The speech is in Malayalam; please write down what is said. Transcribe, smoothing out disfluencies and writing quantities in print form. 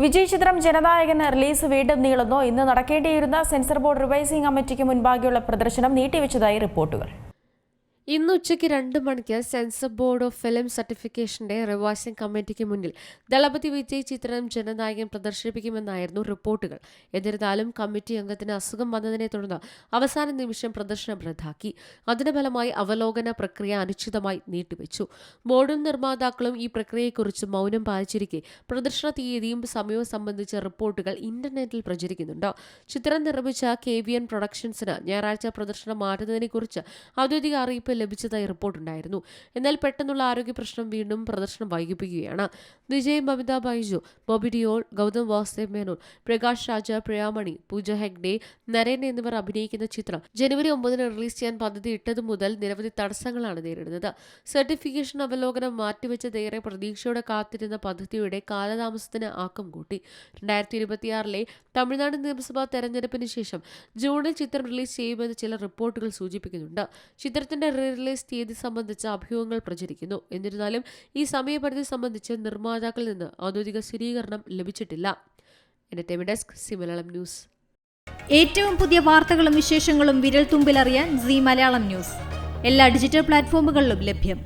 വിജയ് ചിത്രം ജനനായകൻ റിലീസ് വീണ്ടും നീളുന്നു. ഇന്ന് നടക്കേണ്ടിയിരുന്ന സെൻസർ ബോർഡ് റിവൈസിംഗ് കമ്മിറ്റിക്ക് മുൻപാകെയുള്ള പ്രദർശനം നീട്ടിവെച്ചതായി റിപ്പോർട്ടുകൾ. ഇന്ന് ഉച്ചയ്ക്ക് 2 മണിക്ക് സെൻസർ ബോർഡ് ഓഫ് ഫിലിം സർട്ടിഫിക്കേഷന്റെ റിവൈസിംഗ് കമ്മിറ്റിക്ക് മുന്നിൽ ദളപതി വിജയ് ചിത്രം ജനനായകൻ പ്രദർശിപ്പിക്കുമെന്നായിരുന്നു റിപ്പോർട്ടുകൾ. എന്നിരുന്നാലും കമ്മിറ്റി അംഗത്തിന് അസുഖം വന്നതിനെ തുടർന്ന് അവസാന നിമിഷം പ്രദർശനം റദ്ദാക്കി. അതിന്റെ ഫലമായി അവലോകന പ്രക്രിയ അനിശ്ചിതമായി നീട്ടിവെച്ചു. ബോർഡും നിർമ്മാതാക്കളും ഈ പ്രക്രിയയെക്കുറിച്ച് മൗനം പാലിച്ചിരിക്കെ പ്രദർശന തീയതിയും സമയവും സംബന്ധിച്ച റിപ്പോർട്ടുകൾ ഇന്റർനെറ്റിൽ പ്രചരിക്കുന്നുണ്ട്. ചിത്രം നിർമ്മിച്ച KVN പ്രൊഡക്ഷൻസിന് ഞായറാഴ്ച പ്രദർശനം മാറ്റുന്നതിനെക്കുറിച്ച് ഔദ്യോഗിക അറിയിപ്പ് ലഭിച്ചതായി റിപ്പോർട്ടുണ്ടായിരുന്നു. എന്നാൽ പെട്ടെന്നുള്ള ആരോഗ്യ പ്രശ്നം വീണ്ടും പ്രദർശനം വൈകിപ്പിക്കുകയാണ്. വിജയ്, മമിത ബൈജു, ബോബി ഡിയോൾ, ഗൗതം വാസുദേവ് മേനോൻ, പ്രകാശ് രാജ, പ്രിയാമണി, പൂജ ഹെഗ്ഡെ, നരേൻ എന്നിവർ അഭിനയിക്കുന്ന ചിത്രം ജനുവരി 9 റിലീസ് ചെയ്യാൻ പദ്ധതി ഇട്ടതു മുതൽ നിരവധി തടസ്സങ്ങളാണ് നേരിടുന്നത്. സർട്ടിഫിക്കേഷൻ അവലോകനം മാറ്റിവെച്ചതേറെ പ്രതീക്ഷയോടെ കാത്തിരുന്ന പദ്ധതിയുടെ കാലതാമസത്തിന് ആക്കം കൂട്ടി. 2026 തമിഴ്നാട് നിയമസഭാ തെരഞ്ഞെടുപ്പിന് ശേഷം ജൂണിൽ ചിത്രം റിലീസ് ചെയ്യുമെന്ന് ചില റിപ്പോർട്ടുകൾ സൂചിപ്പിക്കുന്നുണ്ട്. ചിത്രത്തിന്റെ റിലീസ് തീയതി സംബന്ധിച്ച അഭ്യൂഹങ്ങൾ പ്രചരിക്കുന്നു. എന്നിരുന്നാലും ഈ സമയപരിധി സംബന്ധിച്ച് നിർമ്മാതാക്കളിൽ നിന്ന് ഔദ്യോഗിക സ്ഥിരീകരണം ലഭിച്ചിട്ടില്ല. Entertainment desk, C Malayalam news. ഏറ്റവും പുതിയ വാർത്തകളും വിശേഷങ്ങളും വിരൽ തുമ്പിലറിയാൻ സി മലയാളം ന്യൂസ് എല്ലാ ഡിജിറ്റൽ പ്ലാറ്റ്ഫോമുകളിലും ലഭ്യം.